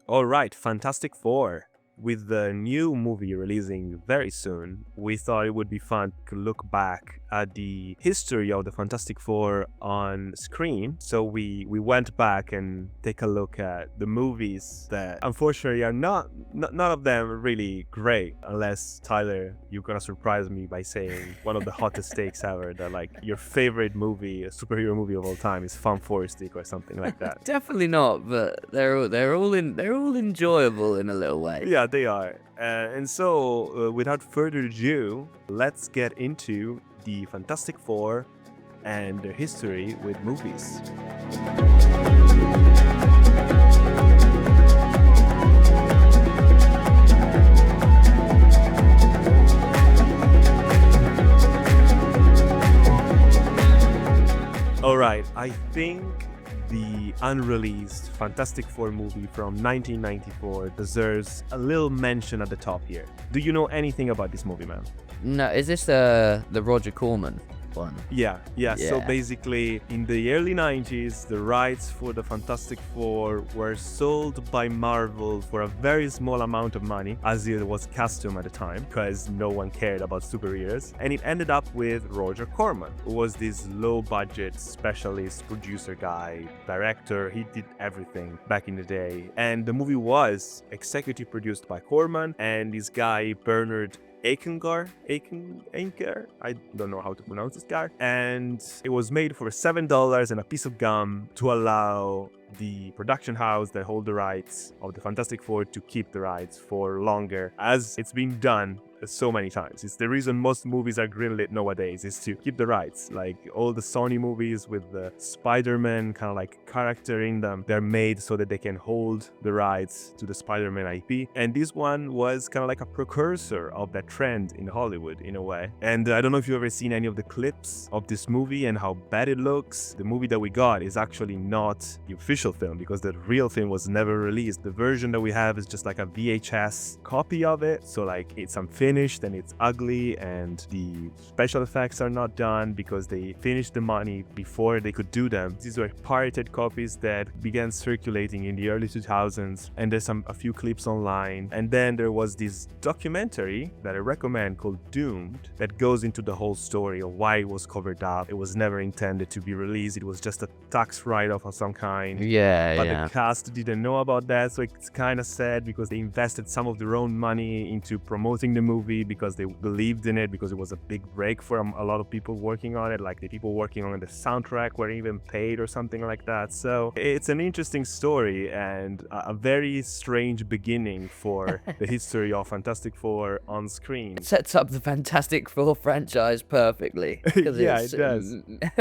All right, Fantastic Four. With the new movie releasing very soon, we thought it would be fun to look back at the history of the Fantastic Four on screen. So we went back and take a look at the movies that unfortunately are none of them are really great, unless Tyler, you're gonna surprise me by saying one of the hottest takes ever, that like your favorite movie, a superhero movie of all time, is Fun Four Stick or something like that. Definitely not, but they're all enjoyable in a little way. Yeah, they are. And so, without further ado, let's get into the Fantastic Four and their history with movies. All right, I think the unreleased Fantastic Four movie from 1994 deserves a little mention at the top here. Do you know anything about this movie, man? No, is this the Roger Corman one? Yeah. So basically, in the early 90s, the rights for the Fantastic Four were sold by Marvel for a very small amount of money, as it was custom at the time, because no one cared about superheroes. And it ended up with Roger Corman, who was this low-budget specialist producer guy, director. He did everything back in the day. And the movie was executive produced by Corman and this guy, Bernard Aikengar, I don't know how to pronounce this guy. And it was made for $7 and a piece of gum to allow the production house that hold the rights of the Fantastic Four to keep the rights for longer, as it's been done so many times. It's the reason most movies are greenlit nowadays, is to keep the rights. Like all the Sony movies with the Spider-Man kind of like character in them, they're made so that they can hold the rights to the Spider-Man IP. And this one was kind of like a precursor of that trend in Hollywood in a way. And I don't know if you've ever seen any of the clips of this movie and how bad it looks. The movie that we got is actually not the official film, because the real film was never released. The version that we have is just like a VHS copy of it. So like it's unfinished and it's ugly, and the special effects are not done because they finished the money before they could do them. These were pirated copies that began circulating in the early 2000s, and there's a few clips online. And then there was this documentary that I recommend called Doomed that goes into the whole story of why it was covered up. It was never intended to be released. It was just a tax write-off of some kind. But the cast didn't know about that, so it's kind of sad because they invested some of their own money into promoting the movie because they believed in it, because it was a big break for a lot of people working on it. Like the people working on the soundtrack were even paid or something like that. So it's an interesting story and a very strange beginning for the history of Fantastic Four on screen. It sets up the Fantastic Four franchise perfectly. Yeah, it does.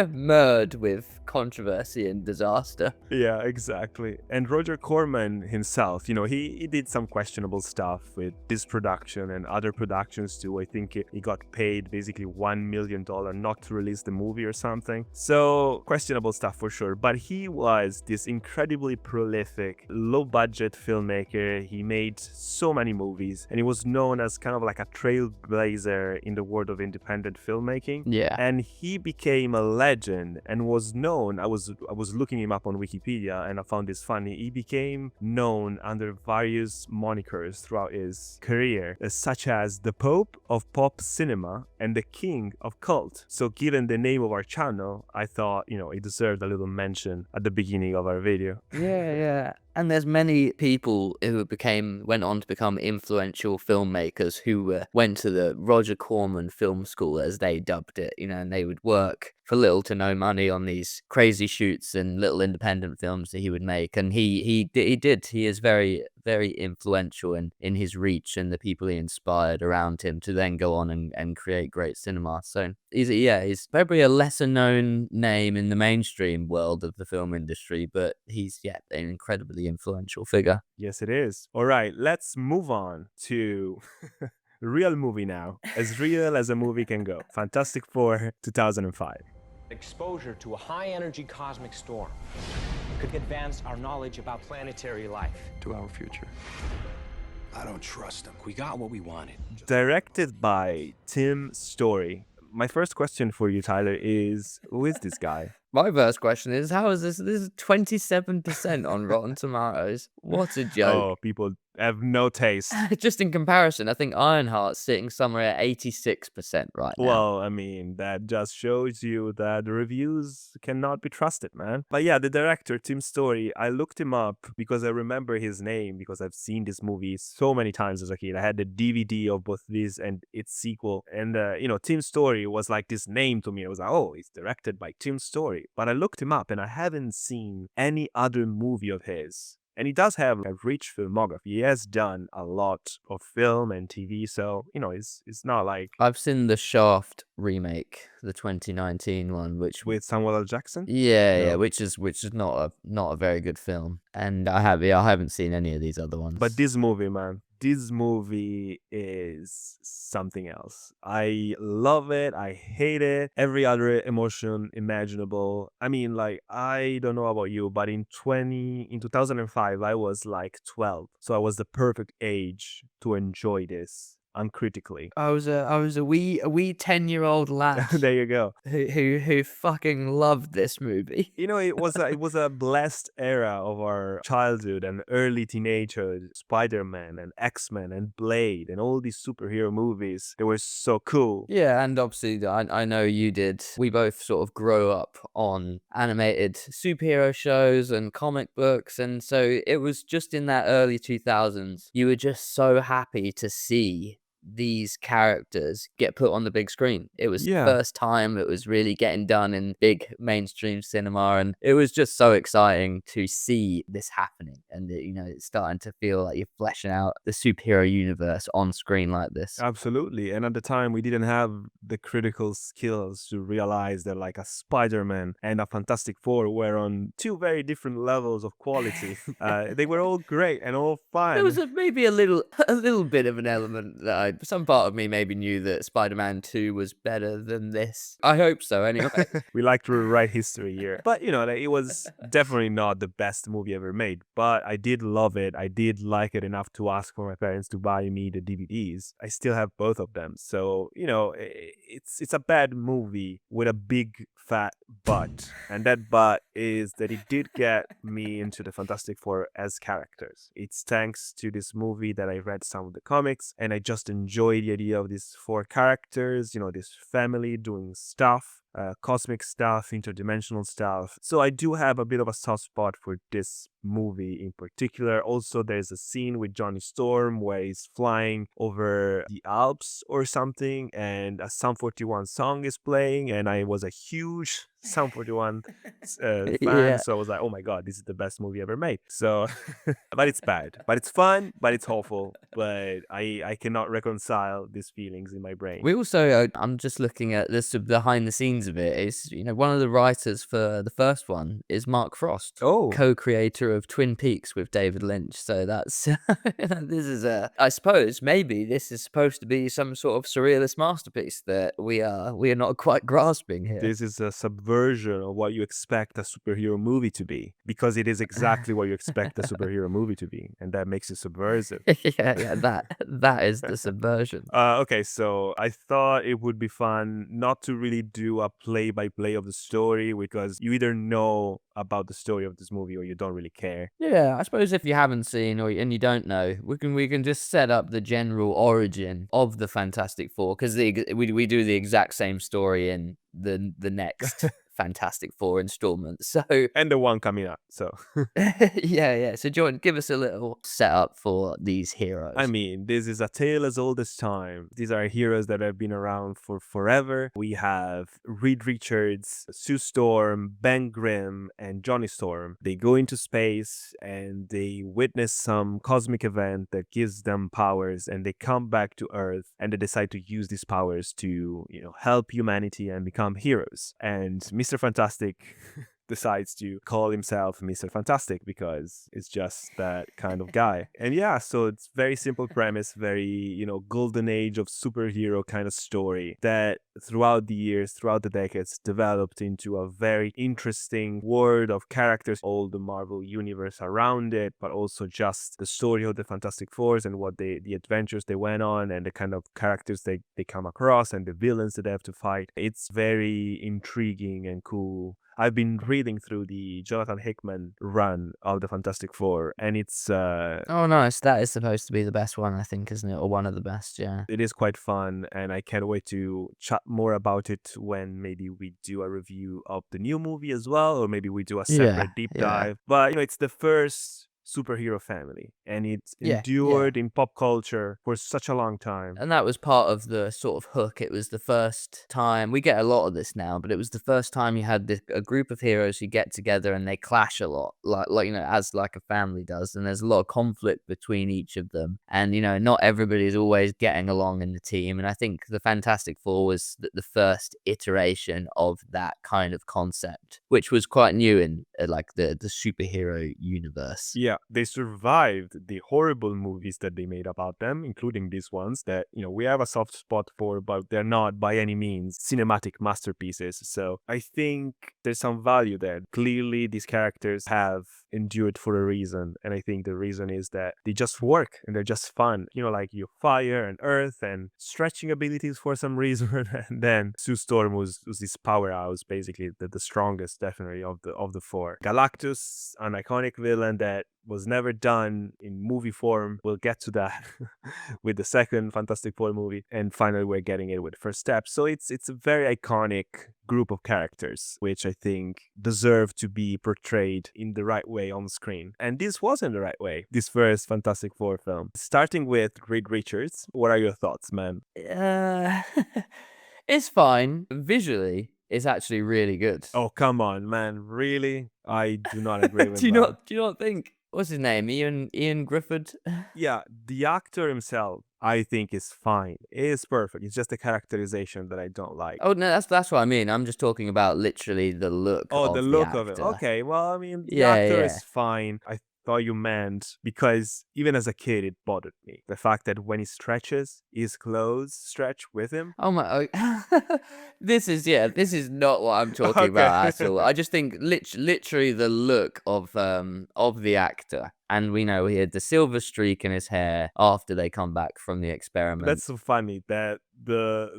Merged with controversy and disaster. Yeah, exactly. And Roger Corman himself, he did some questionable stuff with this production and other productions too. I think he got paid basically $1 million not to release the movie or something. So questionable stuff for sure. But he was this incredibly prolific, low-budget filmmaker. He made so many movies, and he was known as kind of like a trailblazer in the world of independent filmmaking. Yeah. And he became a legend and was known. I was looking him up on Wikipedia and I found this funny. He became known under various monikers throughout his career, such as the Pope of Pop Cinema and the King of Cult. So given the name of our channel, I thought, it deserved a little mention at the beginning of our video. Yeah. And there's many people who went on to become influential filmmakers who went to the Roger Corman Film School, as they dubbed it, and they would work for little to no money on these crazy shoots and little independent films that he would make. And he is very, very influential in his reach and the people he inspired around him to then go on and create great cinema. So he's probably a lesser known name in the mainstream world of the film industry, but he's an incredibly influential figure. Yes, it is. All right, let's move on to real movie now. As real as a movie can go. Fantastic Four 2005. Exposure to a high-energy cosmic storm could advance our knowledge about planetary life to our future. I don't trust him. We got what we wanted. Directed by Tim Story. My first question for you, Tyler, is who is this guy? My first question is, how is this? This is 27% on Rotten Tomatoes. What a joke. Oh, people have no taste. Just in comparison, I think Ironheart's sitting somewhere at 86% right now. Well, I mean, that just shows you that the reviews cannot be trusted, man. But yeah, the director, Tim Story, I looked him up because I remember his name because I've seen this movie so many times as a kid. I had the DVD of both this and its sequel. And, Tim Story was like this name to me. I was like, oh, it's directed by Tim Story. But I looked him up and I haven't seen any other movie of his. And he does have a rich filmography. He has done a lot of film and TV, so it's not like I've seen the Shaft remake, the 2019 one, which with Samuel L. Jackson. yeah, No. which is not a very good film, and I haven't seen any of these other ones. But this movie, man, this movie is something else. I love it. I hate it. Every other emotion imaginable. I mean, like, I don't know about you, but in 2005, I was like 12. So I was the perfect age to enjoy this uncritically. I was a wee 10-year-old lad There you go. who fucking loved this movie. It was a blessed era of our childhood and early teenagehood. Spider-Man and X-Men and Blade and all these superhero movies. They were so cool. Yeah, and obviously I know you did. We both sort of grow up on animated superhero shows and comic books, and so it was just in that early 2000s, you were just so happy to see these characters get put on the big screen. It was the Yeah. first time it was really getting done in big mainstream cinema, and it was just so exciting to see this happening, and it's starting to feel like you're fleshing out the superhero universe on screen like this. Absolutely. And at the time, we didn't have the critical skills to realize that like a Spider-Man and a Fantastic Four were on two very different levels of quality. They were all great and all fun. There was maybe a little bit of an element that some part of me maybe knew that Spider-Man 2 was better than this. I hope so, anyway. We like to rewrite history here. But, like, it was definitely not the best movie ever made. But I did love it. I did like it enough to ask for my parents to buy me the DVDs. I still have both of them. So, it's a bad movie with a big fat but. And that but is that it did get me into the Fantastic Four as characters. It's thanks to this movie that I read some of the comics and I just enjoy the idea of these four characters, this family doing stuff. Cosmic stuff, interdimensional stuff. So I do have a bit of a soft spot for this movie in particular. Also, there's a scene with Johnny Storm where he's flying over the Alps or something, and a Sum 41 song is playing, and I was a huge Sum 41 fan, Yeah. so I was like, oh my god, this is the best movie ever made. So, but it's bad, but it's fun, but it's awful. But I cannot reconcile these feelings in my brain. We also, I'm just looking at this behind the scenes of it. It's, one of the writers for the first one is Mark Frost, Oh. co-creator of Twin Peaks with David Lynch. So that's, this is I suppose maybe this is supposed to be some sort of surrealist masterpiece that we are not quite grasping here. This is a subversion of what you expect a superhero movie to be, because it is exactly what you expect a superhero movie to be, and that makes it subversive. yeah, that is the subversion. Okay, so I thought it would be fun not to really do a play-by-play of the story, because you either know about the story of this movie or you don't really care. Yeah, I suppose if you haven't seen and you don't know, we can just set up the general origin of the Fantastic Four, because we do the exact same story in the next Fantastic Four installment. So And the one coming up, so. yeah. So Jordan, give us a little setup for these heroes. I mean, this is a tale as old as time. These are heroes that have been around for forever. We have Reed Richards, Sue Storm, Ben Grimm, and Johnny Storm. They go into space and they witness some cosmic event that gives them powers, and they come back to Earth and they decide to use these powers to, help humanity and become heroes. And Mr. Fantastic decides to call himself Mr. Fantastic because it's just that kind of guy. And yeah, so it's very simple premise, very, golden age of superhero kind of story that throughout the years, throughout the decades, developed into a very interesting world of characters, all the Marvel universe around it, but also just the story of the Fantastic Fours and what the adventures they went on and the kind of characters they come across and the villains that they have to fight. It's very intriguing and cool. I've been reading through the Jonathan Hickman run of the Fantastic Four, and it's Oh, nice. That is supposed to be the best one, I think, isn't it? Or one of the best, yeah. it is quite fun, and I can't wait to chat more about it when maybe we do a review of the new movie as well, or maybe we do a Yeah, separate deep yeah. dive. But it's the first superhero family, and it's Yeah, endured in pop culture for such a long time. And that was part of the sort of hook. It was the first time, we get a lot of this now, but it was the first time you had a group of heroes who get together and they clash a lot, like as like a family does, and there's a lot of conflict between each of them, and not everybody's always getting along in the team. And I think the Fantastic Four was the first iteration of that kind of concept, which was quite new in like the superhero universe. Yeah, they survived the horrible movies that they made about them, including these ones that, we have a soft spot for, but they're not by any means cinematic masterpieces. So I think there's some value there. Clearly, these characters have endured for a reason. And I think the reason is that they just work and they're just fun. Like you fire and earth and stretching abilities for some reason. And then Sue Storm was this powerhouse, basically the strongest, definitely, of the four. Galactus, an iconic villain that was never done in movie form. We'll get to that with the second Fantastic Four movie. And finally, we're getting it with First Step. So it's a very iconic group of characters, which I think deserve to be portrayed in the right way on screen. And this wasn't the right way, this first Fantastic Four film. Starting with Reed Richards, what are your thoughts, man? It's fine. Visually, it's actually really good. Oh, come on, man. Really? I do not agree with do you that. not think? What's his name? Ian Griffith? Yeah, the actor himself, I think, is fine. It is perfect. It's just the characterization that I don't like. Oh no, that's what I mean. I'm just talking about literally the look. Oh, the of look the of it. actor. Okay, well, I mean, the Yeah, actor yeah. is fine. I thought you meant because even as a kid, it bothered me. The fact that when he stretches, his clothes stretch with him. Oh my! This is not what I'm talking Okay. about at all. I just think literally the look of the actor, and we know he had the silver streak in his hair after they come back from the experiment. That's so funny that the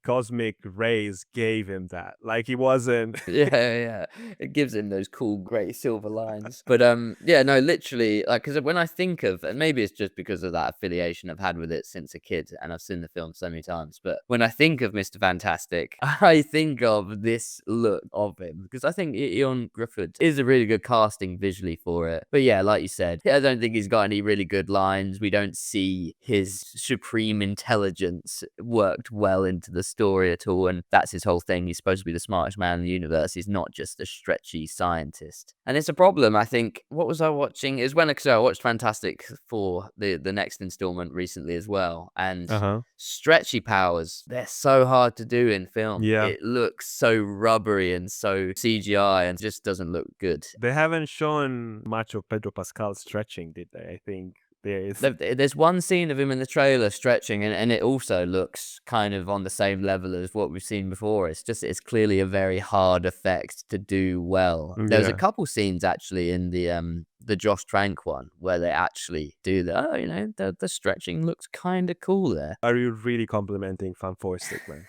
cosmic rays gave him that. Like he wasn't. yeah, it gives him those cool great silver lines. But yeah, no, literally, like, because when I think of, and maybe it's just because of that affiliation I've had with it since a kid, and I've seen the film so many times. But when I think of Mr. Fantastic, I think of this look of him, because I think Ian Griffith is a really good casting visually for it. But yeah, like you said, I don't think he's got any really good lines. We don't see his supreme intelligence worked well into the story at all, and that's his whole thing. He's supposed to be the smartest man in the universe. He's not just a stretchy scientist, and it's a problem. I think, what was I watching? It was when I watched Fantastic Four, the next installment, recently as well, and stretchy powers, they're so hard to do in film. Yeah. It looks so rubbery and so CGI and just doesn't look good. They haven't shown much of Pedro Pascal stretching, did they? I think there's one scene of him in the trailer stretching, and it also looks kind of on the same level as what we've seen before. It's clearly a very hard effect to do well. There's a couple scenes actually in the Josh Trank one where they actually do the stretching looks kind of cool there. Are you really complimenting Fan Stick, man?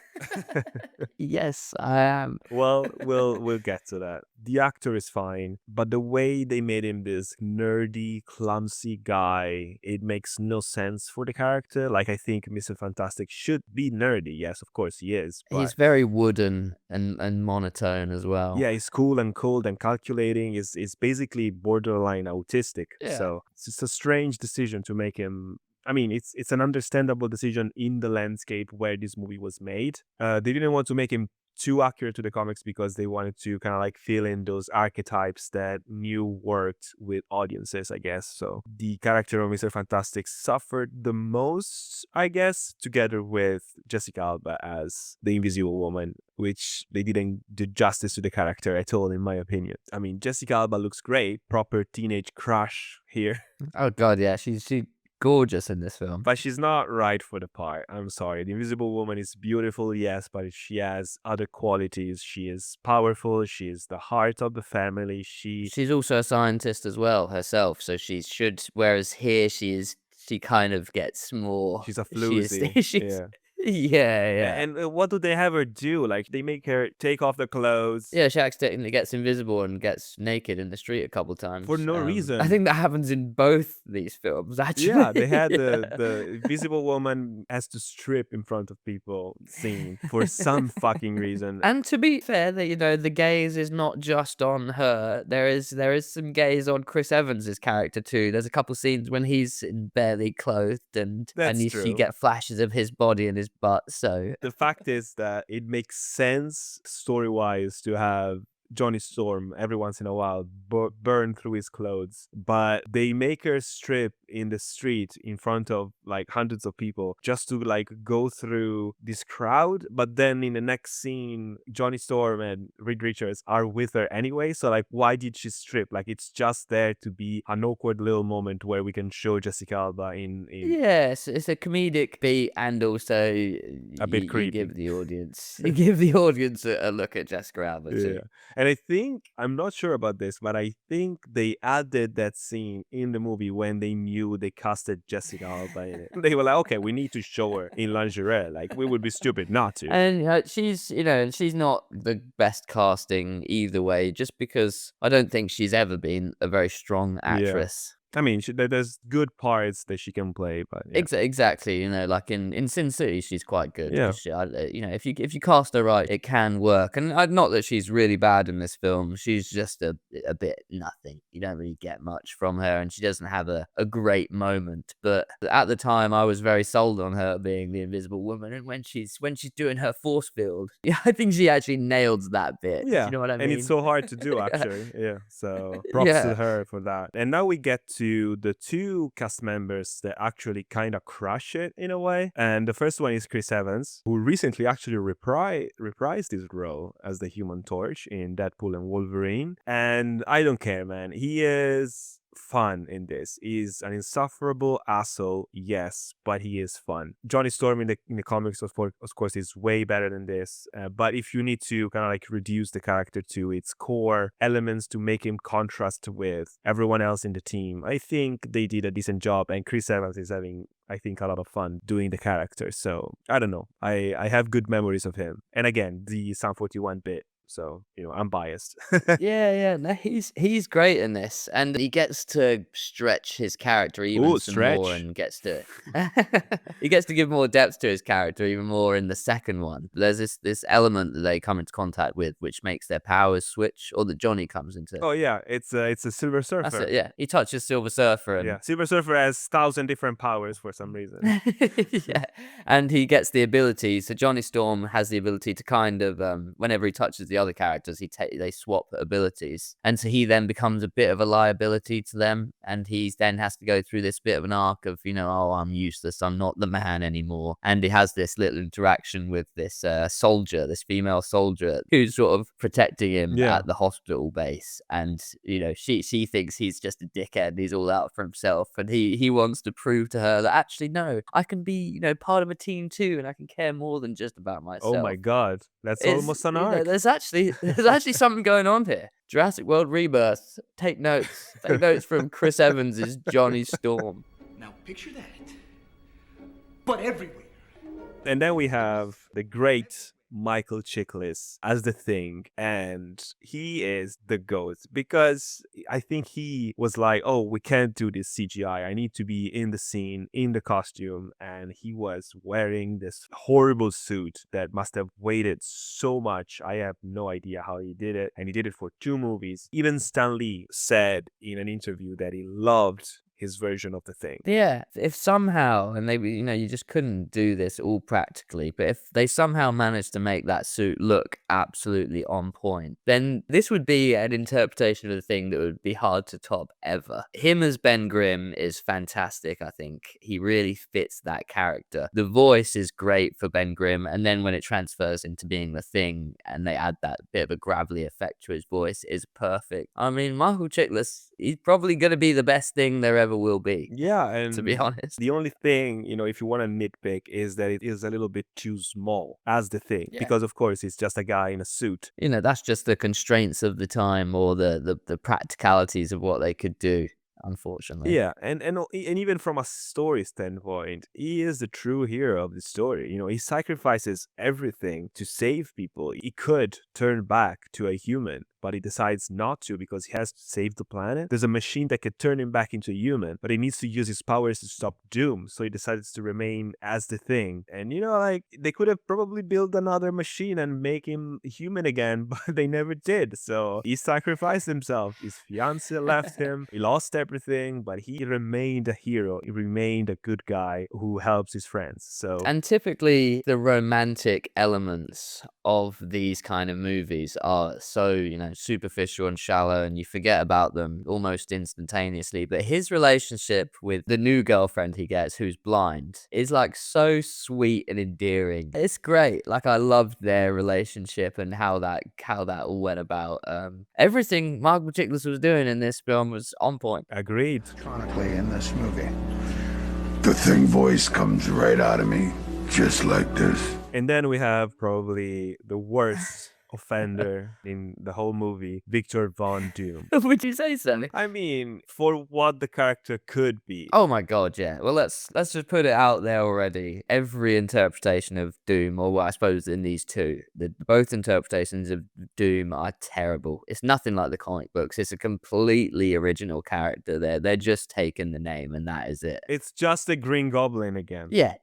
Yes, I am. Well, we'll get to that. The actor is fine, but the way they made him this nerdy, clumsy guy, it makes no sense for the character. Like, I think Mr. Fantastic should be nerdy. Yes, of course he is. But he's very wooden and monotone as well. Yeah, he's cool and cold and calculating. Is basically borderline autistic. Yeah. So it's a strange decision to make him. I mean, it's an understandable decision in the landscape where this movie was made. They didn't want to make him too accurate to the comics because they wanted to kind of like fill in those archetypes that knew worked with audiences, I guess. So the character of Mr. Fantastic suffered the most, I guess, together with Jessica Alba as the Invisible Woman, which they didn't do justice to the character at all, in my opinion. I mean, Jessica Alba looks great, proper teenage crush here. Oh god, yeah, she's gorgeous in this film, but she's not right for the part. I'm sorry. The Invisible Woman is beautiful, yes, but she has other qualities. She is powerful. She is the heart of the family. She's also a scientist as well herself, so she should. Whereas here, she kind of gets more. She's a floozy. Yeah. And what do they have her do? Like, they make her take off the clothes. Yeah, she accidentally gets invisible and gets naked in the street a couple times. For no I reason. think that happens in both these films, actually. Yeah, they had the invisible woman has to strip in front of people scene for some fucking reason. And to be fair, the gaze is not just on her. There is some gaze on Chris Evans' character too. There's a couple scenes when he's barely clothed and That's you true. get flashes of his body and his butt. So The fact is that it makes sense story-wise to have Johnny Storm every once in a while burn through his clothes, but they make her strip in the street in front of like hundreds of people just to like go through this crowd. But then in the next scene, Johnny Storm and Reed Richards are with her anyway, so like, why did she strip? Like, it's just there to be an awkward little moment where we can show Jessica Alba in yes, it's a comedic beat, and also A bit you creepy. give the audience a look at Jessica Alba too. Yeah. And I think, I'm not sure about this, but I think they added that scene in the movie when they knew they casted Jessica Alba in it. They were like, okay, we need to show her in lingerie. Like, we would be stupid not to. And she's not the best casting either way, just because I don't think she's ever been a very strong actress. I mean, there's good parts that she can play, but yeah. Exactly, like in Sin City, she's quite good. Yeah. If you cast her right, it can work. And not that she's really bad in this film. She's just a bit nothing. You don't really get much from her, and she doesn't have a great moment. But at the time, I was very sold on her being the Invisible Woman. And when she's doing her force field, yeah, I think she actually nails that bit. Yeah, Do you know what I mean? and it's so hard to do, actually. Yeah, so props to her for that. And now we get to the two cast members that actually kind of crush it in a way. And the first one is Chris Evans, who recently actually reprised his role as the Human Torch in Deadpool and Wolverine. And I don't care, man. He is fun in this. He's an insufferable asshole, yes, but he is fun. Johnny Storm in the comics, of course, is way better than this. But if you need to kind of like reduce the character to its core elements to make him contrast with everyone else in the team, I think they did a decent job. And Chris Evans is having, I think, a lot of fun doing the character. So I don't know. I have good memories of him. And again, the Psalm 41 bit. So, I'm biased. Yeah. No, he's great in this, and he gets to stretch his character even some more, and gets to he gets to give more depth to his character even more in the second one. There's this element that they come into contact with, which makes their powers switch, or that Johnny comes into. Oh yeah, it's a Silver Surfer. That's it, yeah. He touches Silver Surfer, and Silver Surfer has 1,000 different powers for some reason. yeah, and he gets the ability. So Johnny Storm has the ability to kind of whenever he touches the other characters, they swap abilities, and so he then becomes a bit of a liability to them, and he then has to go through this bit of an arc of oh, I'm useless, I'm not the man anymore. And he has this little interaction with this soldier, this female soldier, who's sort of protecting him at the hospital base, and she thinks he's just a dickhead, he's all out for himself, and he wants to prove to her that actually no, I can be part of a team too, and I can care more than just about myself. Oh my god, that's almost an arc. There's actually something going on here. Jurassic World Rebirth. Take notes. Take notes from Chris Evans as Johnny Storm. Now picture that, but everywhere. And then we have the great Michael Chiklis as the Thing, and he is the GOAT, because I think he was like, oh, we can't do this CGI, I need to be in the scene, in the costume, and he was wearing this horrible suit that must have weighted so much. I have no idea how he did it, and he did it for 2 movies. Even Stan Lee said in an interview that he loved his version of the Thing. Yeah, if somehow, and they, you just couldn't do this all practically, but if they somehow managed to make that suit look absolutely on point, then this would be an interpretation of the Thing that would be hard to top ever. Him as Ben Grimm is fantastic, I think. He really fits that character. The voice is great for Ben Grimm, and then when it transfers into being the Thing, and they add that bit of a gravelly effect to his voice, is perfect. I mean, Michael Chiklis, he's probably going to be the best Thing there ever will be. Yeah, and to be honest, the only thing, if you want to nitpick, is that it is a little bit too small as the Thing, because of course it's just a guy in a suit. That's just the constraints of the time, or the practicalities of what they could do. unfortunately. Yeah, and even from a story standpoint, he is the true hero of the story. He sacrifices everything to save people. He could turn back to a human, but he decides not to because he has to save the planet. There's a machine that could turn him back into a human, but he needs to use his powers to stop Doom, so he decides to remain as the Thing. And like they could have probably built another machine and make him human again, but they never did. So he sacrificed himself. His fiance left him. He lost everything, but he remained a hero. He remained a good guy who helps his friends. So And typically, the romantic elements of these kind of movies are so, superficial and shallow, and you forget about them almost instantaneously. But his relationship with the new girlfriend he gets, who's blind, is like so sweet and endearing. It's great. Like, I loved their relationship and how that all went about. Everything Michael Chiklis was doing in this film was on point. agreed. Chronically in this movie, the Thing voice comes right out of me, just like this. And then we have probably the worst offender in the whole movie, Victor Von Doom. Would you say so? I mean, for what the character could be. Oh my god, yeah. Well, let's just put it out there already. Every interpretation of Doom, or I suppose in these two, both interpretations of Doom are terrible. It's nothing like the comic books. It's a completely original character there. They're just taking the name and that is it. It's just a Green Goblin again. Yeah.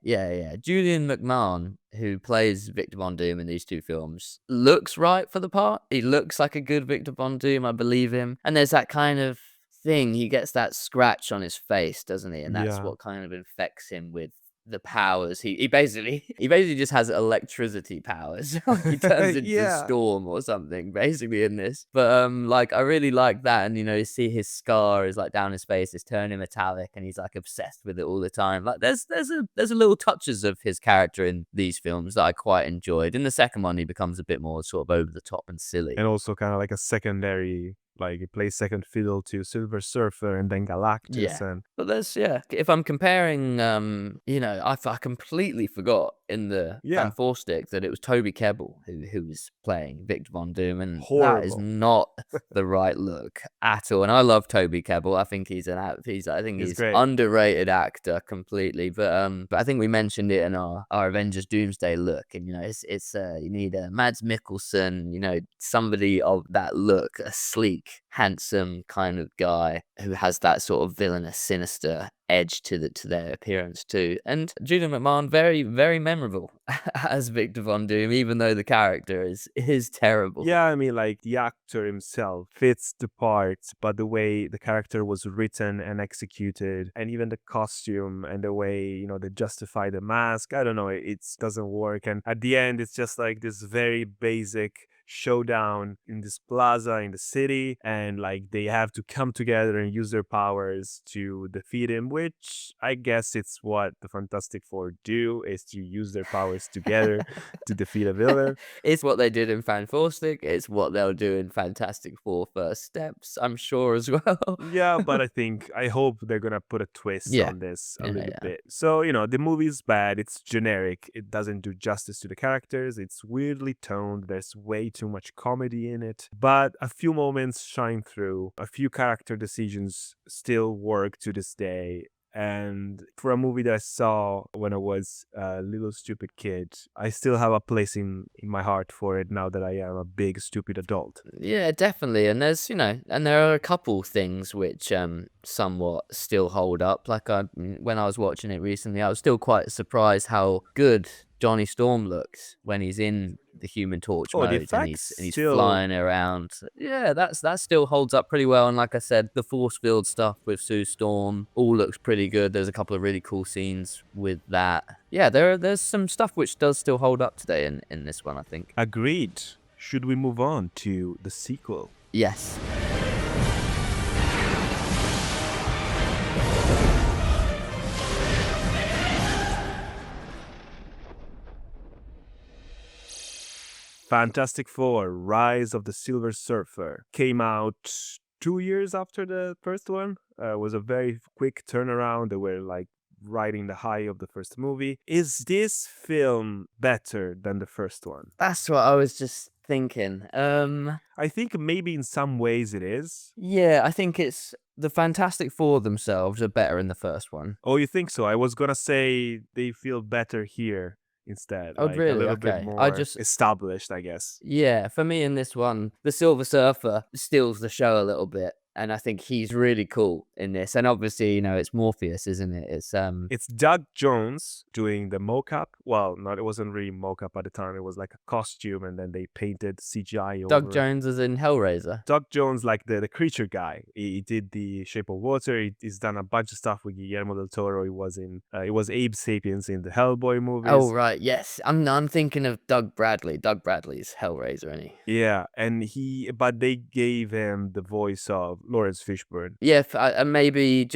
Julian McMahon, who plays Victor Von Doom in these two films, looks right for the part. He looks like a good Victor Von Doom. I believe him. And there's that kind of thing. He gets that scratch on his face, doesn't he? And that's Yeah. what kind of infects him with the powers. He basically just has electricity powers. He turns into Yeah. Storm or something basically in this. But like I really like that, and you see his scar is like down his face, it's turning metallic, and he's like obsessed with it all the time. Like there's a little touches of his character in these films that I quite enjoyed. In the second one, he becomes a bit more sort of over the top and silly. And also kind of like a secondary, like he plays second fiddle to Silver Surfer and then Galactus. Yeah. And But if I'm comparing, I completely forgot in the Yeah. Van Forstick that it was Toby Kebbell who was playing Victor Von Doom, and that is Horrible. not the right look at all. And I love Toby Kebbell. I think he's He's great. underrated actor completely. But I think we mentioned it in our Avengers Doomsday look, and it's you need a Mads Mikkelsen, somebody of that look, a sleek, handsome kind of guy who has that sort of villainous, sinister edge to their appearance too. And Julian McMahon, very, very memorable as Victor Von Doom, even though the character is terrible. Yeah, I mean, like the actor himself fits the part, but the way the character was written and executed, and even the costume and the way, they justify the mask, I don't know, it doesn't work. And at the end, it's just like this very basic showdown in this plaza in the city, and like they have to come together and use their powers to defeat him, which I guess it's what the Fantastic Four do, is to use their powers together to defeat a villain. It's what they did in Fan Forstick. It's what they'll do in Fantastic Four First Steps, I'm sure, as well. Yeah, but I hope they're gonna put a twist Yeah. on this a Yeah, little yeah. bit. So, the movie's bad, it's generic, it doesn't do justice to the characters, it's weirdly toned, there's way too much comedy in it, but a few moments shine through, a few character decisions still work to this day. And for a movie that I saw when I was a little stupid kid, I still have a place in my heart for it now that I am a big stupid adult. Yeah, definitely. And there's, and there are a couple things which somewhat still hold up. Like when I was watching it recently, I was still quite surprised how good Johnny Storm looks when he's in the Human Torch Oh, the mode and effects he's still- flying around. Yeah, that still holds up pretty well. And like I said, the force field stuff with Sue Storm all looks pretty good. There's a couple of really cool scenes with that. Yeah, there's some stuff which does still hold up today in this one, I think. Agreed. Should we move on to the sequel? Yes. Fantastic Four: Rise of the Silver Surfer came out 2 years after the first one. It was a very quick turnaround. They were like riding the high of the first movie. Is this film better than the first one? That's what I was just thinking. I think maybe in some ways it is. Yeah, I think it's the Fantastic Four themselves are better in the first one. Oh, you think so? I was gonna say they feel better here instead, Oh, like a really? little bit Okay. more established, I guess. Yeah, for me in this one, the Silver Surfer steals the show a little bit. And I think he's really cool in this. And obviously, it's Morpheus, isn't it? It's Doug Jones doing the mocap. Well, not, it wasn't really mocap at the time. It was like a costume, and then they painted CGI over Doug it. Jones is in Hellraiser. Doug Jones, like the creature guy. He did The Shape of Water. He's done a bunch of stuff with Guillermo del Toro. He was Abe Sapiens in the Hellboy movies. Oh, right, yes. I'm thinking of Doug Bradley. Doug Bradley's Hellraiser, isn't he? Yeah, and but they gave him the voice of Lawrence Fishburne. Yeah, and maybe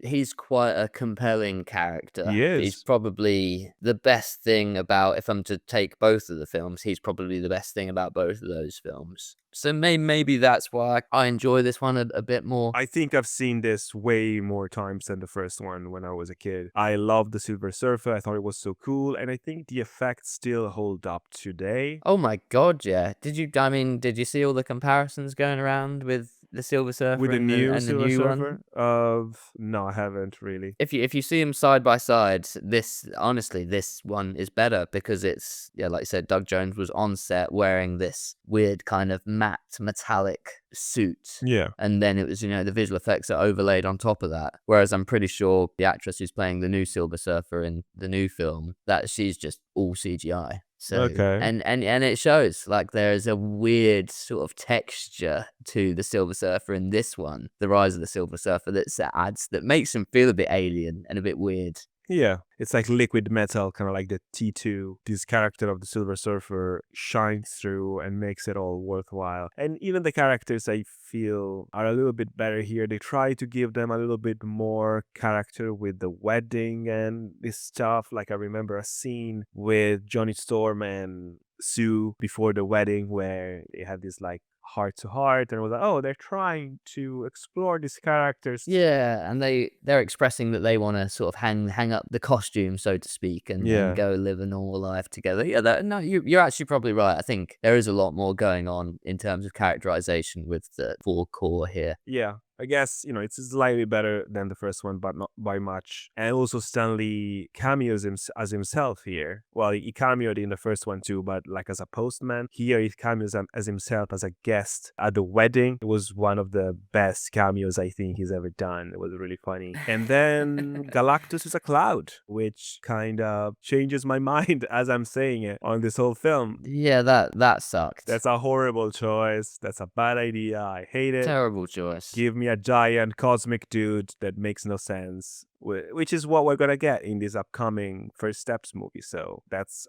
he's quite a compelling character. He is. He's probably the best thing about, if I'm to take both of the films, he's probably the best thing about both of those films. So maybe that's why I enjoy this one a bit more. I think I've seen this way more times than the first one when I was a kid. I loved the Silver Surfer. I thought it was so cool, and I think the effects still hold up today. Oh my god, yeah. Did you see all the comparisons going around with the Silver Surfer with the and new the Silver new Surfer? one? No, I haven't really. If you see them side by side, this one is better because it's, like I said, Doug Jones was on set wearing this weird kind of matte metallic suit. Yeah. And then it was, the visual effects are overlaid on top of that. Whereas I'm pretty sure the actress who's playing the new Silver Surfer in the new film, that she's just all CGI. So, okay. And it shows, like, there's a weird sort of texture to the Silver Surfer in this one, The Rise of the Silver Surfer, that makes him feel a bit alien and a bit weird. Yeah, it's like liquid metal, kind of like the T2. This character of the Silver Surfer shines through and makes it all worthwhile. And even the characters, I feel, are a little bit better here. They try to give them a little bit more character with the wedding and this stuff. Like I remember a scene with Johnny Storm and Sue before the wedding where they had this like heart to heart, and it was like, oh, they're trying to explore these characters. Yeah, and they're expressing that they want to sort of hang up the costume, so to speak, and go live a normal life together. Yeah, you're actually probably right. I think there is a lot more going on in terms of characterization with the full core here. Yeah. I guess, it's slightly better than the first one, but not by much. And also Stan Lee cameos as himself here. Well, he cameoed in the first one too, but like as a postman. Here he cameos as himself as a guest at the wedding. It was one of the best cameos I think he's ever done. It was really funny. And then Galactus is a cloud, which kind of changes my mind as I'm saying it on this whole film. Yeah, that sucked. That's a horrible choice. That's a bad idea. I hate it. Terrible choice. Give me a giant cosmic dude that makes no sense, which is what we're gonna get in this upcoming First Steps movie. So that's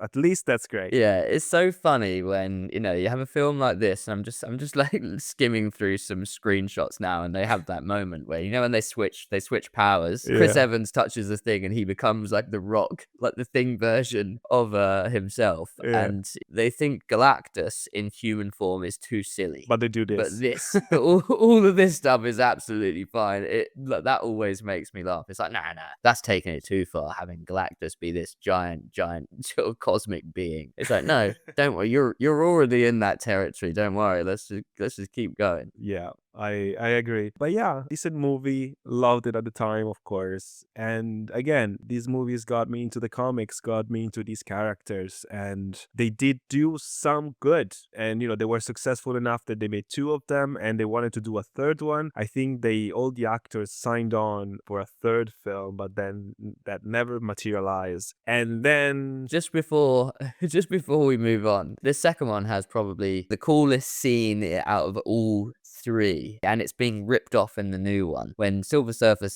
great. Yeah, it's so funny when you have a film like this, and I'm just like skimming through some screenshots now, and they have that moment where when they switch powers. Yeah. Chris Evans touches the thing, and he becomes like the Rock, like the Thing version of himself, and they think Galactus in human form is too silly. But they do this. But this, all of this stuff is absolutely fine. That always makes me laugh. It's like, nah, that's taking it too far, having Galactus be this giant sort of cosmic being. It's like, no, don't worry, you're already in that territory. Don't worry, let's just keep going. Yeah, I agree. But yeah, decent movie. Loved it at the time, of course. And again, these movies got me into the comics, got me into these characters, and they did do some good. And they were successful enough that they made 2 of them, and they wanted to do a third one. I think all the actors signed on for a third film, but then that never materialized. And then just before we move on, the second one has probably the coolest scene out of all 3, and it's being ripped off in the new one when Silver Surfer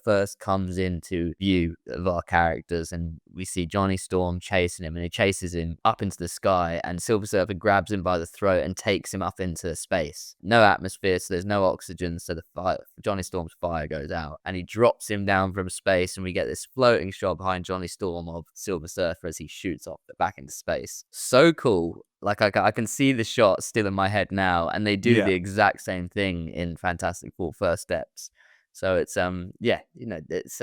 first comes into view of our characters, and we see Johnny Storm chasing him, and he chases him up into the sky, and Silver Surfer grabs him by the throat and takes him up into space. No atmosphere, so there's no oxygen, so Johnny Storm's fire goes out, and he drops him down from space, and we get this floating shot behind Johnny Storm of Silver Surfer as he shoots off back into space. So cool. Like I can see the shot still in my head now, and they do the exact same thing in Fantastic Four First Steps. So it's it's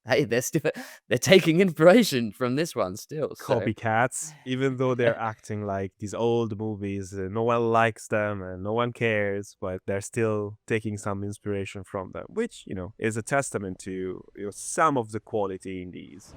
hey, they're taking inspiration from this one still. So. Copycats, even though they're acting like these old movies, no one likes them and no one cares, but they're still taking some inspiration from them, which, is a testament to some of the quality in these.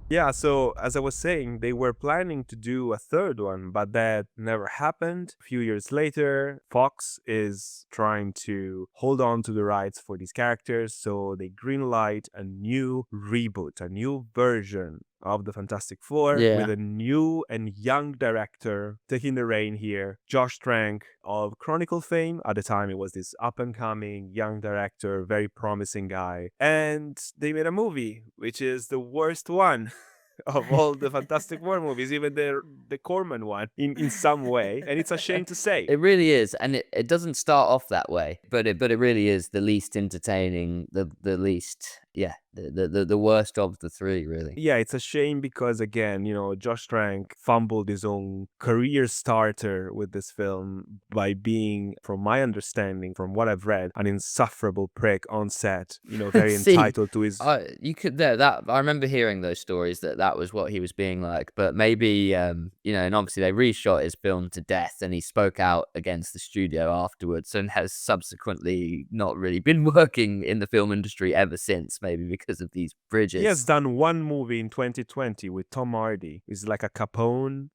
Yeah, so as I was saying, they were planning to do a third one, but that never happened. A few years later, Fox is trying to hold on to the rights for these characters, so they greenlight a new reboot, a new version of the Fantastic Four with a new and young director taking the reign here. Josh Trank of Chronicle fame. At the time, it was this up-and-coming young director, very promising guy. And they made a movie, which is the worst one of all the Fantastic Four movies, even the Corman one, in some way. And it's a shame to say. It really is. And it doesn't start off that way, but it really is the least entertaining, the least, the worst of the three, really. Yeah, it's a shame because, again, Josh Trank fumbled his own career starter with this film by being, from my understanding, from what I've read, an insufferable prick on set, very entitled to his... I remember hearing those stories that was what he was being like, but maybe, and obviously they reshot his film to death and he spoke out against the studio afterwards and has subsequently not really been working in the film industry ever since, maybe because of these bridges. He has done one movie in 2020 with Tom Hardy. It's like a Capone,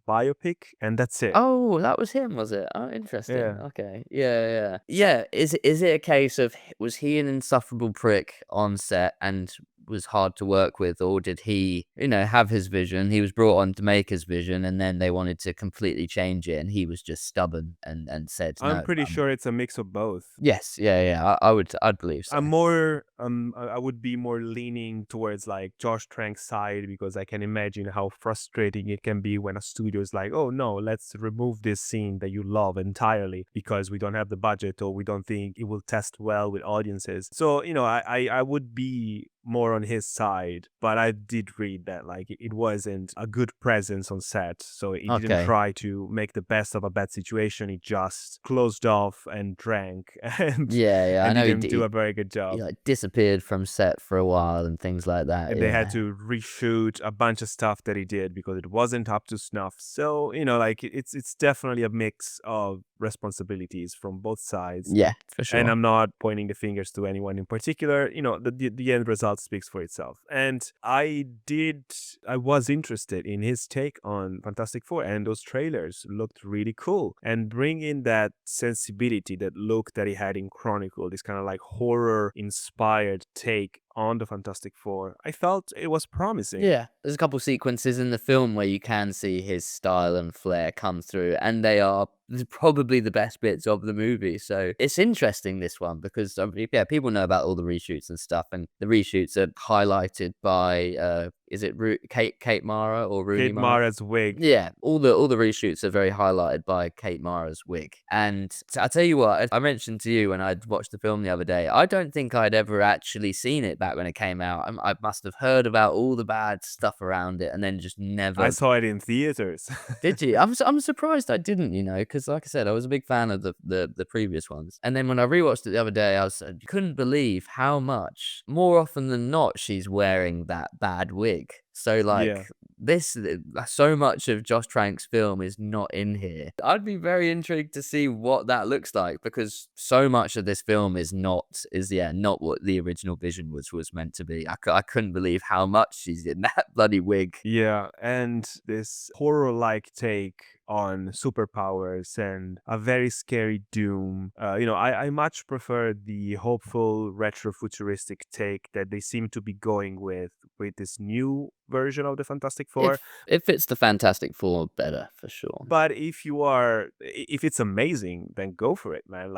biopic, and that's it. Oh, that was him, was it? Oh, interesting. Yeah. Okay. Yeah. Is it a case of, was he an insufferable prick on set and was hard to work with, or did he, have his vision? He was brought on to make his vision, and then they wanted to completely change it, and he was just stubborn and said no. I'm pretty sure it's a mix of both. Yes, I'd believe so. I would be more leaning towards Josh Trank's side, because I can imagine how frustrating it can be when a studio is like, oh no, let's remove this scene that you love entirely because we don't have the budget or we don't think it will test well with audiences. So, I would be more on his side, but I did read that it wasn't a good presence on set, so he didn't try to make the best of a bad situation. He just closed off and drank and I know didn't do a very good job. He disappeared from set for a while and things like that. And they had to reshoot a bunch of stuff that he did because it wasn't up to snuff. So it's definitely a mix of responsibilities from both sides. Yeah, for sure. And I'm not pointing the fingers to anyone in particular. The end result speaks for itself. And I was interested in his take on Fantastic Four, and those trailers looked really cool and bring in that sensibility, that look that he had in Chronicle, this kind of horror inspired take on the Fantastic Four. I felt it was promising. Yeah, there's a couple sequences in the film where you can see his style and flair come through, and they are probably the best bits of the movie. So it's interesting, this one, because people know about all the reshoots and stuff, and the reshoots are highlighted by is it Kate Mara or Rooney Kate Mara's wig? Yeah, all the reshoots are very highlighted by Kate Mara's wig. And I tell you what, I mentioned to you when I'd watched the film the other day, I don't think I'd ever actually seen it back when it came out. I must have heard about all the bad stuff around it and then just never... I saw it in theaters. Did you? I'm surprised I didn't, because like I said, I was a big fan of the previous ones. And then when I rewatched it the other day, I couldn't believe how much, more often than not, she's wearing that bad wig. So this, so much of Josh Trank's film is not in here. I'd be very intrigued to see what that looks like, because so much of this film is not what the original vision was meant to be. I couldn't believe how much she's in that bloody wig. Yeah, and this horror-like take on superpowers and a very scary doom. I much prefer the hopeful retro-futuristic take that they seem to be going with this new version of the Fantastic Four. It fits the Fantastic Four better, for sure. But if it's amazing, then go for it, man.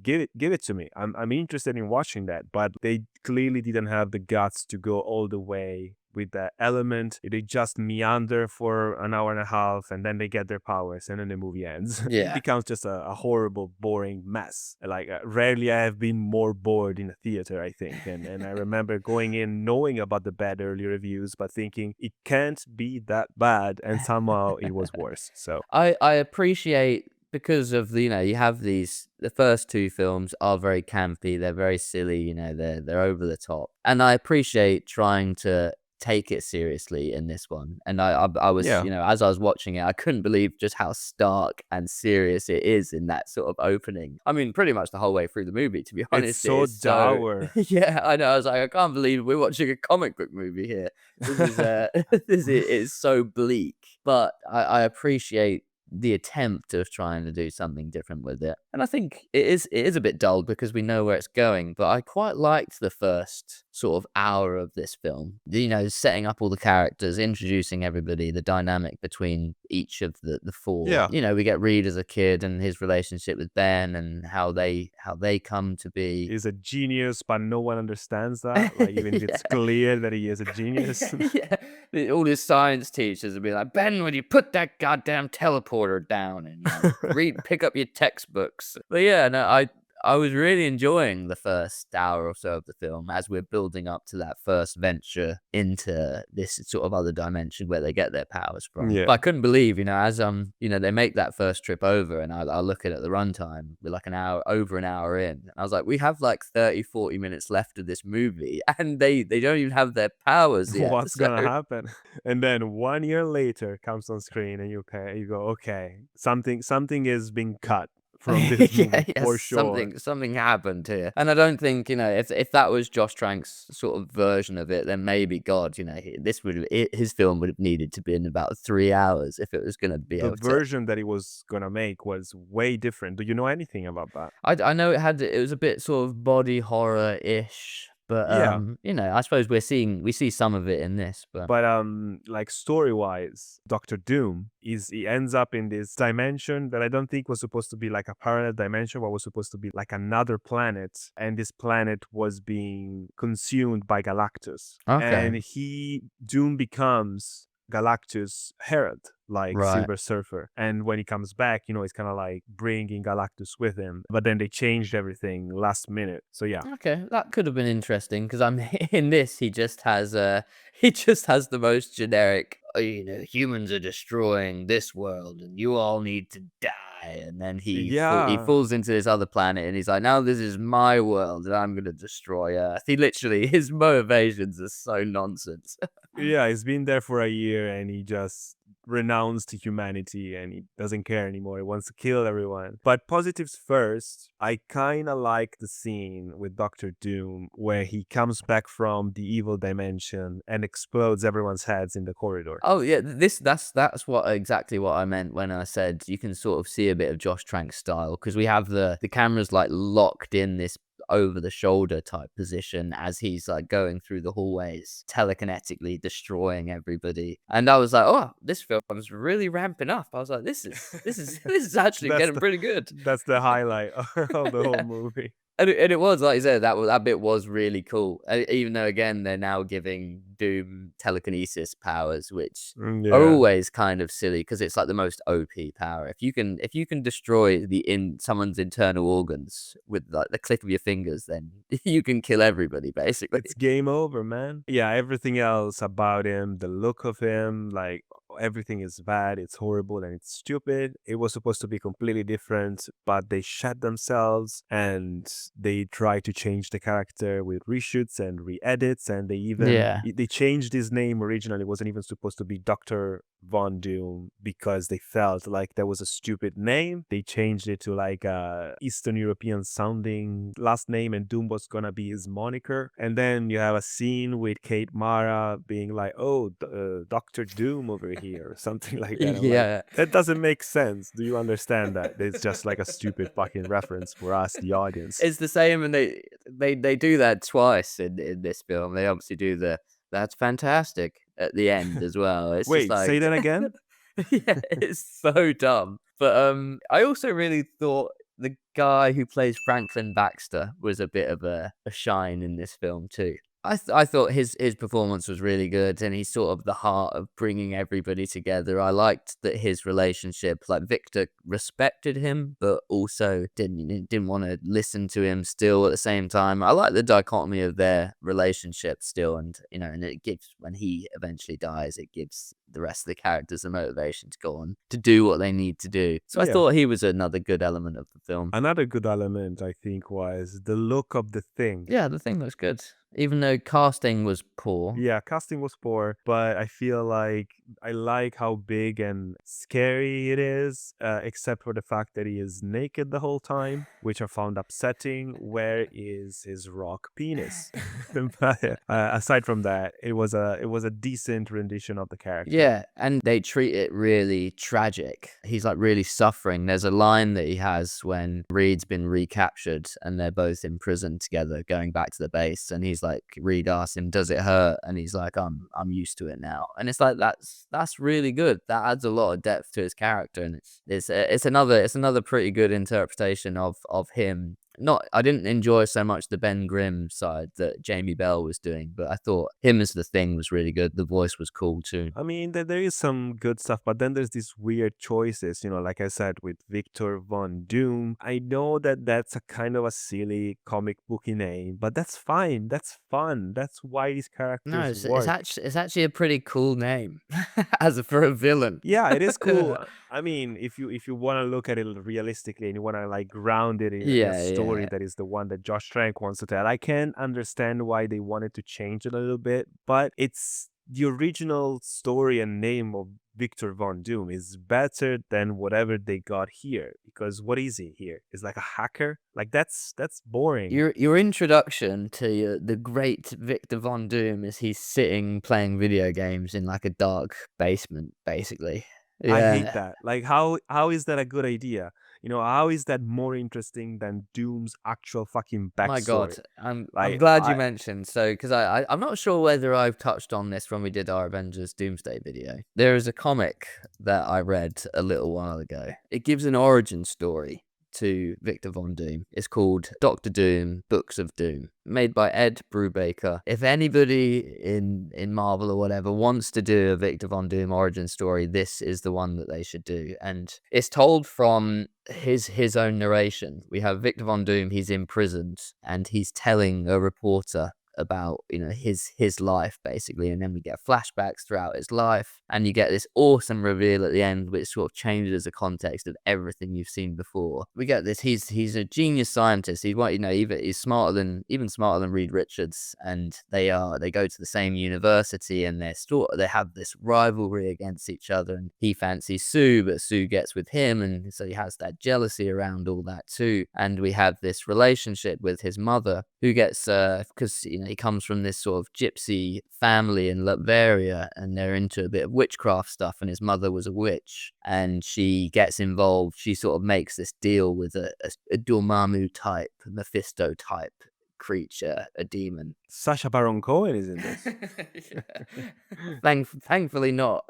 Give it to me. I'm interested in watching that. But they clearly didn't have the guts to go all the way with the element. They just meander for an hour and a half, and then they get their powers, and then the movie ends. It Yeah. becomes just a horrible, boring mess. Like, rarely I have been more bored in a theater, I think. And I remember going in knowing about the bad early reviews, but thinking it can't be that bad, and somehow it was worse. So I appreciate, because of the, you have these, the first two films are very campy, they're very silly, they're over the top, and I appreciate trying to take it seriously in this one. And I was, Yeah. as I was watching it, I couldn't believe just how stark and serious it is in that sort of opening. I mean, pretty much the whole way through the movie, to be honest. It's so it is dour. yeah, I know. I was like, I can't believe we're watching a comic book movie here. This is this is so bleak. But I appreciate the attempt of trying to do something different with it. And I think it is a bit dull because we know where it's going, but I quite liked the first sort of hour of this film. Setting up all the characters, introducing everybody, the dynamic between each of the four. Yeah. We get Reed as a kid and his relationship with Ben and how they come to be. He's a genius, but no one understands that. Like, even if it's clear that he is a genius. Yeah. All his science teachers would be like, Ben, would you put that goddamn teleporter down and pick up your textbooks? But yeah, no, I was really enjoying the first hour or so of the film as we're building up to that first venture into this sort of other dimension where they get their powers from. Yeah. But I couldn't believe, as they make that first trip over, and I look at the runtime, we're like over an hour in. And I was like, we have like 30-40 minutes left of this movie, and they don't even have their powers yet. What's gonna happen? And then 1 year later comes on screen, and you go, okay, something is being cut from this movie for sure. Something happened here. And I don't think, if that was Josh Trank's sort of version of it, then maybe God, his film would have needed to be in about 3 hours if it was going to be able to. The version that he was gonna make was way different. Do you know anything about that? I know it was a bit sort of body horror-ish. But Yeah. I suppose we see some of it in this, but like, story-wise, Doctor Doom he ends up in this dimension that I don't think was supposed to be like a parallel dimension, but was supposed to be like another planet, and this planet was being consumed by Galactus. Okay. And Doom becomes Galactus' herald, like Right. Silver Surfer. And when he comes back, he's kind of like bringing Galactus with him. But then they changed everything last minute. So yeah. Okay, that could have been interesting because in this he just has the most generic, humans are destroying this world and you all need to die, and then he Yeah. falls into this other planet and he's like, now this is my world and I'm gonna destroy Earth. His motivations are so nonsense. Yeah, he's been there for a year and he just renounced humanity and he doesn't care anymore. He wants to kill everyone. But positives first, I kind of like the scene with Doctor Doom where he comes back from the evil dimension and explodes everyone's heads in the corridor. Oh yeah, that's exactly what I meant when I said you can sort of see a bit of Josh Trank's style, because we have the cameras like locked in this over the shoulder type position as he's like going through the hallways telekinetically destroying everybody, and I was like, oh, this film's really ramping up. I was like, this is actually getting pretty good. That's the highlight of the whole movie. And it was, like you said, that bit was really cool. Even though, again, they're now giving Doom telekinesis powers, which are always kind of silly because it's like the most OP power. If you can destroy someone's internal organs with like the click of your fingers, then you can kill everybody basically. It's game over, man. Yeah, everything else about him, the look of him, like, everything is bad, it's horrible, and it's stupid. It was supposed to be completely different, but they shut themselves and they try to change the character with reshoots and re-edits, and they changed his name. Originally it wasn't even supposed to be Dr. Von Doom because they felt like that was a stupid name. They changed it to like a Eastern European sounding last name, and Doom was gonna be his moniker. And then you have a scene with Kate Mara being like, oh, Dr. Doom over here or something like that. Yeah. Like, that doesn't make sense. Do you understand that? It's just like a stupid fucking reference for us, the audience. It's the same, and they do that twice in this film. They obviously do that's fantastic at the end as well. It's Wait, just like, say that again? yeah, it's so dumb. But I also really thought the guy who plays Franklin Baxter was a bit of a shine in this film too. I thought his performance was really good, and he's sort of the heart of bringing everybody together. I liked that his relationship, like Victor respected him, but also didn't want to listen to him still at the same time. I like the dichotomy of their relationship still, and and it gives, when he eventually dies, it gives the rest of the characters the motivation to go on to do what they need to do. So I thought he was another good element of the film. Another good element, I think, was the look of the Thing. Yeah, the Thing looks good. Even though casting was poor. Yeah, casting was poor, but I feel like I like how big and scary it is, except for the fact that he is naked the whole time, which I found upsetting. Where is his rock penis? But, aside from that, it was a decent rendition of the character. Yeah, and they treat it really tragic. He's like really suffering. There's a line that he has when Reed's been recaptured and they're both in prison together going back to the base, and he's like, Reed asks him, does it hurt? And he's like, I'm used to it now. And it's like, that's really good. That adds a lot of depth to his character, and it's another pretty good interpretation of him. I didn't enjoy so much the Ben Grimm side that Jamie Bell was doing, but I thought him as the Thing was really good. The voice was cool too. I mean, there is some good stuff, but then there's these weird choices, like I said, with Victor Von Doom. I know that that's a kind of a silly comic booky name, but that's fine. That's fun. That's why these characters work. It's actually a pretty cool name for a villain. Yeah, it is cool. I mean, if you want to look at it realistically and you want to like ground it in a story that is the one that Josh Trank wants to tell, I can understand why they wanted to change it a little bit, but it's the original story and name of Victor Von Doom is better than whatever they got here, because what is he here? Is like a hacker? Like that's boring. Your introduction to the great Victor Von Doom is he's sitting playing video games in like a dark basement, basically. I hate that. Like how is that a good idea? How is that more interesting than Doom's actual fucking backstory? My God, I'm glad you mentioned. So, because I'm not sure whether I've touched on this when we did our Avengers Doomsday video. There is a comic that I read a little while ago. It gives an origin story to Victor Von Doom. It's called Doctor Doom, Books of Doom, made by Ed Brubaker. If anybody in Marvel or whatever wants to do a Victor Von Doom origin story, this is the one that they should do. And it's told from his own narration. We have Victor Von Doom, he's imprisoned, and he's telling a reporter about his life basically, and then we get flashbacks throughout his life, and you get this awesome reveal at the end which sort of changes the context of everything you've seen before. We get this, he's a genius scientist. He's smarter than Reed Richards, and they go to the same university, and they have this rivalry against each other, and he fancies Sue, but Sue gets with him, and so he has that jealousy around all that too. And we have this relationship with his mother, who gets because he comes from this sort of gypsy family in Latveria, and they're into a bit of witchcraft stuff, and his mother was a witch, and she gets involved. She sort of makes this deal with a Dormammu type, Mephisto type creature, a demon. Sacha Baron Cohen is in this. Thankfully not.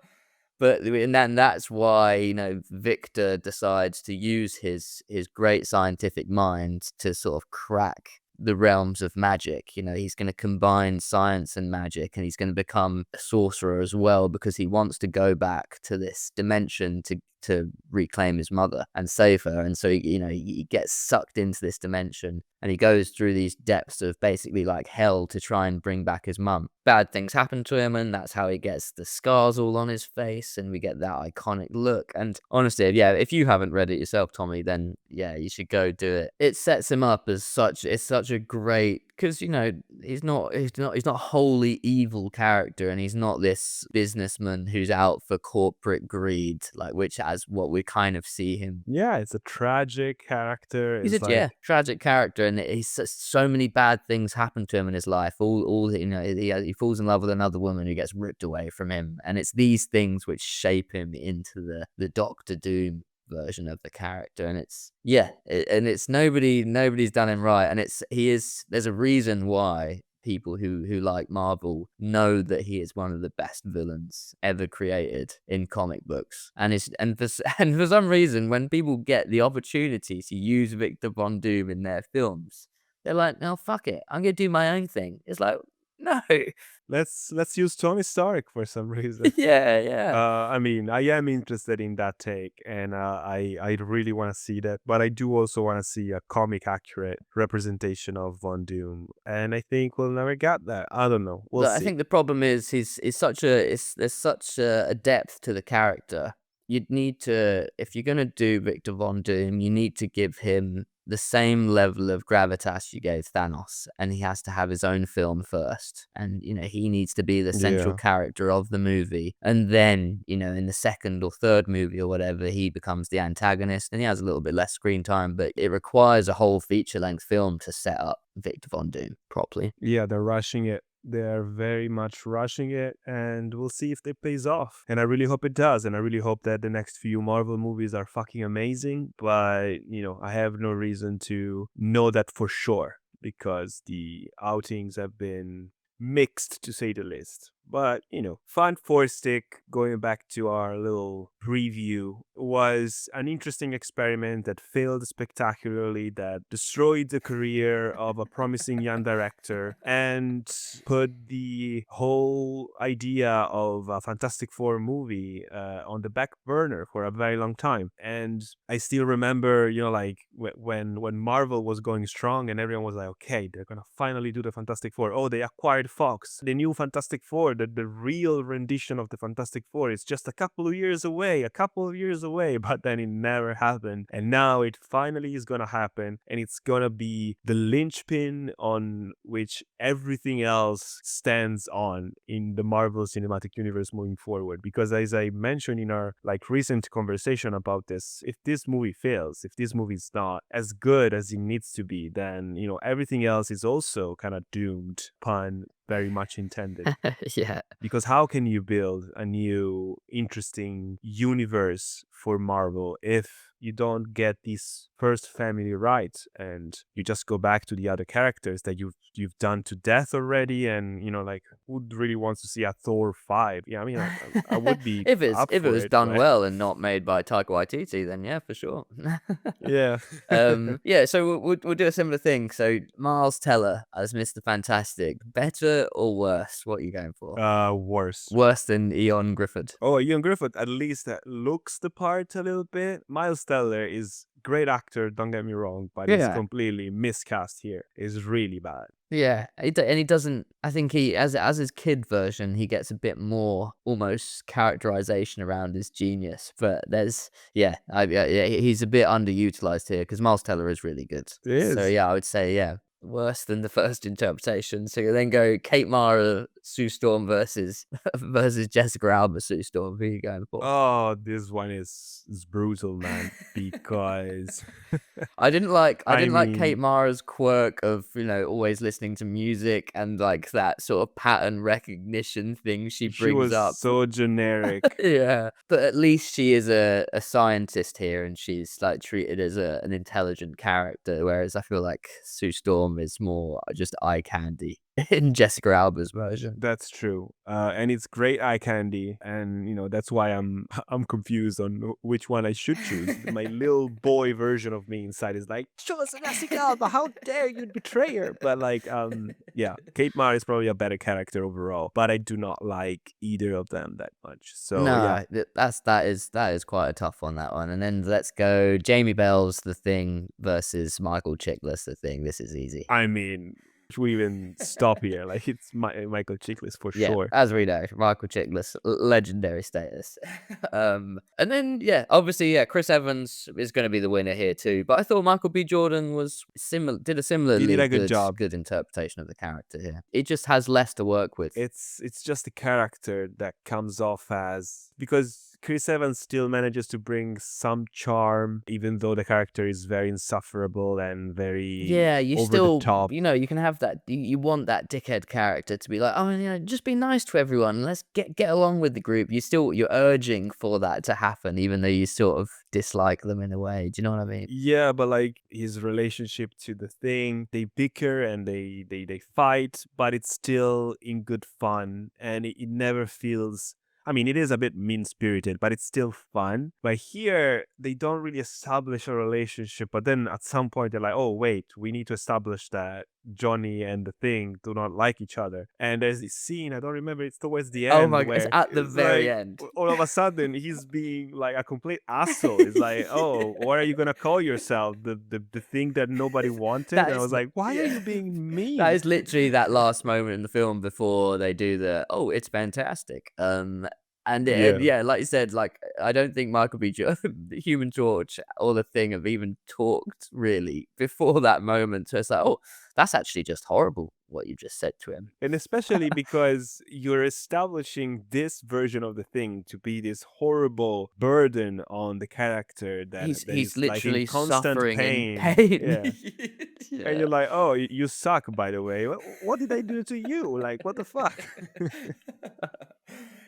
But and that's why Victor decides to use his great scientific mind to sort of crack the realms of magic. He's going to combine science and magic, and he's going to become a sorcerer as well, because he wants to go back to this dimension to reclaim his mother and save her. And so he gets sucked into this dimension, and he goes through these depths of basically like hell to try and bring back his mum. Bad things happen to him, and that's how he gets the scars all on his face, and we get that iconic look. And honestly, if you haven't read it yourself, Tommy, then you should go do it. It sets him up as such a great, because he's not a wholly evil character, and he's not this businessman who's out for corporate greed, which as what we kind of see him. Yeah, it's a tragic character. He's tragic character, and so many bad things happen to him in his life. He falls in love with another woman who gets ripped away from him, and it's these things which shape him into the Doctor Doom version of the character. And it's nobody's done him right, and there's a reason why people who like Marvel know that he is one of the best villains ever created in comic books. And for some reason, when people get the opportunity to use Victor Von Doom in their films, they're like, no, fuck it, I'm gonna do my own thing. It's like, No. Let's use Tony Stark for some reason. Yeah. I mean, I am interested in that take, and I really want to see that. But I do also want to see a comic accurate representation of Von Doom, and I think we'll never get that. I don't know. We'll Look, I see. think the problem is there's such a depth to the character. You'd need to, if you're gonna do Victor Von Doom, you need to give him the same level of gravitas you gave Thanos, and he has to have his own film first. And he needs to be the central Yeah. character of the movie, and then in the second or third movie or whatever, he becomes the antagonist, and he has a little bit less screen time. But it requires a whole feature-length film to set up Victor Von Doom properly. Yeah, they're rushing it. They're very much rushing it, and we'll see if it pays off. And I really hope it does, and I really hope that the next few Marvel movies are fucking amazing. But, I have no reason to know that for sure, because the outings have been mixed, to say the least. But, Fun Four Stick, going back to our little preview, was an interesting experiment that failed spectacularly, that destroyed the career of a promising young director, and put the whole idea of a Fantastic Four movie on the back burner for a very long time. And I still remember, like when Marvel was going strong and everyone was like, okay, they're gonna finally do the Fantastic Four. Oh, they acquired Fox. The new Fantastic Four, the real rendition of the Fantastic Four is just a couple of years away, but then it never happened. And now it finally is gonna happen, and it's gonna be the linchpin on which everything else stands on in the Marvel Cinematic Universe moving forward. Because as I mentioned in our recent conversation about this, if this movie fails, if this movie is not as good as it needs to be, then everything else is also kind of doomed, pun very much intended. Yeah. Because how can you build a new interesting universe for Marvel if you don't get this first family right, and you just go back to the other characters that you've done to death already? And who really wants to see a Thor 5? Yeah, I mean, I would be if it up for was it, done but well and not made by Taika Waititi, then yeah, for sure. yeah. Yeah, so we'll do a similar thing. So Miles Teller as Mr. Fantastic, better or worse? What are you going for? Worse. Worse than Eon Griffith. Oh, Ian Griffith at least looks the part a little bit. Miles Teller is great actor, don't get me wrong, but he's Yeah. completely miscast here. It's really bad. Yeah, and he doesn't. I think he, as his kid version, he gets a bit more almost characterization around his genius. But yeah, he's a bit underutilized here because Miles Teller is really good. It So is. yeah, I would say worse than the first interpretation. So you then go Kate Mara Sue Storm versus Jessica Alba Sue Storm. Who are you going for? Oh, this one is brutal, man. Because I didn't like Kate mean, Mara's quirk of always listening to music and that sort of pattern recognition thing she she brings was up. so generic. Yeah, but at least she is a scientist here, and she's treated as an intelligent character, whereas I feel like Sue Storm is more just eye candy in Jessica Alba's version. That's true. And it's great eye candy, and that's why I'm confused on which one I should choose. My little boy version of me inside is like, choose Jessica Alba, how dare you betray her? But yeah, Kate Mara is probably a better character overall, but I do not like either of them that much. So yeah, No, that is quite a tough one, that one. And then let's go Jamie Bell's The Thing versus Michael Chiklis The Thing. This is easy. I mean, should we even stop here? It's Michael Chiklis for Yeah, sure. as we know, Michael Chiklis, legendary status. And then obviously Chris Evans is going to be the winner here too. But I thought Michael B. Jordan did a similarly He did a good job. good interpretation of the character here. It just has less to work with. It's just a character that comes off as, because Chris Evans still manages to bring some charm, even though the character is very insufferable and very you over still the top. you can have that. You want that dickhead character to be like, oh, just be nice to everyone. Let's get along with the group. You're urging for that to happen, even though you sort of dislike them in a way. Do you know what I mean? Yeah, but his relationship to the Thing, they bicker and they fight, but it's still in good fun, and it never feels I mean, it is a bit mean-spirited, but it's still fun. But here, they don't really establish a relationship. But then at some point, they're like, oh, wait, we need to establish that Johnny and the Thing do not like each other. And there's this scene, I don't remember, it's towards the Oh end my god, it's where at the it's very like, end. all of a sudden, he's being like a complete asshole. It's like, oh, what are you going to call yourself? The thing that nobody wanted? That And I is was like, why are you being mean? That is literally that last moment in the film before they do the, oh, it's fantastic. And Yeah. like you said, like I don't think Michael B. Human Torch or the Thing have even talked really before that moment. So it's like, oh, that's actually just horrible what you just said to him. And especially because you're establishing this version of the Thing to be this horrible burden on the character that He's is like in literally constant suffering pain. in pain. Yeah. Yeah. And you're like, oh, you suck, by the way. What did I do to you? Like, what the fuck?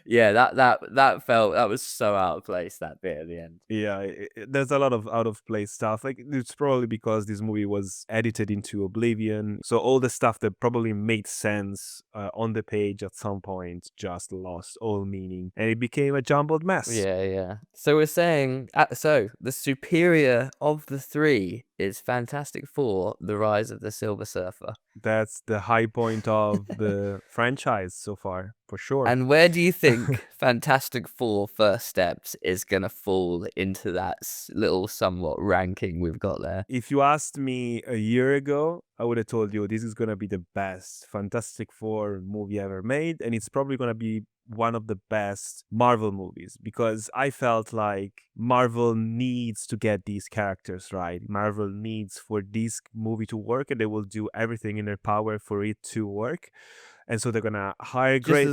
Yeah, that was so out of place, that bit at the end. Yeah, there's a lot of out of place stuff. Like, it's probably because this movie was edited into oblivion. So all the stuff that probably made sense on the page at some point just lost all meaning. And it became a jumbled mess. Yeah. So we're saying, so the superior of the three is Fantastic Four: The Rise of the Silver Surfer. That's the high point of the franchise so far, for sure. And where do you think Fantastic Four: First Steps is gonna fall into that little somewhat ranking we've got there? If you asked me a year ago, I would have told you this is gonna be the best Fantastic Four movie ever made, and it's probably gonna be one of the best Marvel movies, because I felt like Marvel needs to get these characters right. Marvel needs for this movie to work, and they will do everything in their power for it to work. And so they're gonna hire great.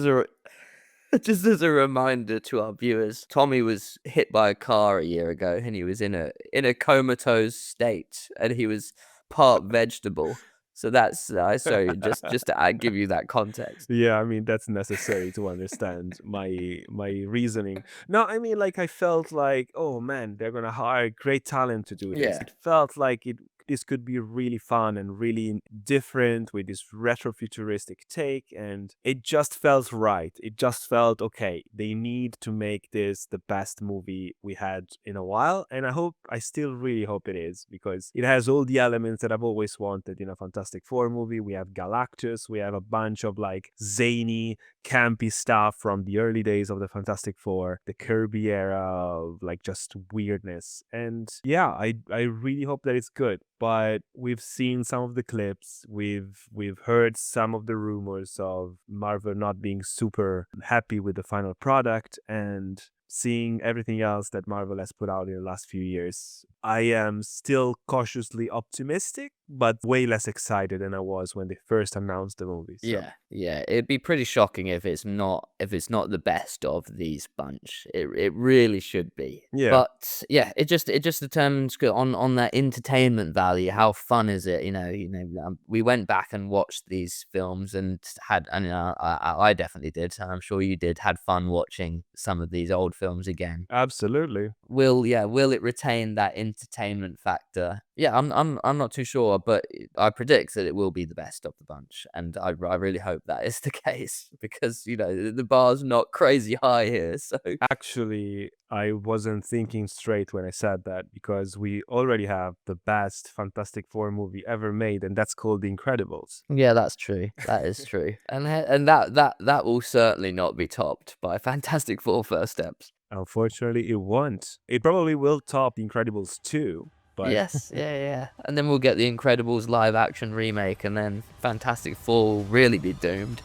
Just as a reminder to our viewers, Tommy was hit by a car a year ago, and he was in a comatose state, and he was part vegetable. So that's sorry, just to give you that context. Yeah, I mean, that's necessary to understand my reasoning. No, I mean, like, I felt like, oh man, they're gonna hire great talent to do this. Yeah. It felt like this could be really fun and really different with this retro-futuristic take, and it just felt right. It just felt okay. They need to make this the best movie we had in a while, and I still really hope it is, because it has all the elements that I've always wanted in a Fantastic Four movie. We have Galactus, we have a bunch of like zany, campy stuff from the early days of the Fantastic Four, the Kirby era of like just weirdness. And yeah, I really hope that it's good. But we've seen some of the clips, we've heard some of the rumors of Marvel not being super happy with the final product, and seeing everything else that Marvel has put out in the last few years, I am still cautiously optimistic, but way less excited than I was when they first announced the movie. So. Yeah, it'd be pretty shocking if it's not the best of these bunch. It really should be. Yeah. But yeah, it just determines on that entertainment value. How fun is it? We went back and watched these films and I definitely did, and I'm sure you did. Had fun watching some of these old films again. Absolutely. Will it retain that entertainment factor? Yeah, I'm not too sure, but I predict that it will be the best of the bunch, and I really hope that is the case, because the bar's not crazy high here. So actually, I wasn't thinking straight when I said that, because we already have the best Fantastic Four movie ever made, and that's called The Incredibles. Yeah, that's true. That is true, and that will certainly not be topped by Fantastic Four: First Steps. Unfortunately, it won't. It probably will top The Incredibles 2. But yes, yeah. And then we'll get The Incredibles live action remake, and then Fantastic Four will really be doomed.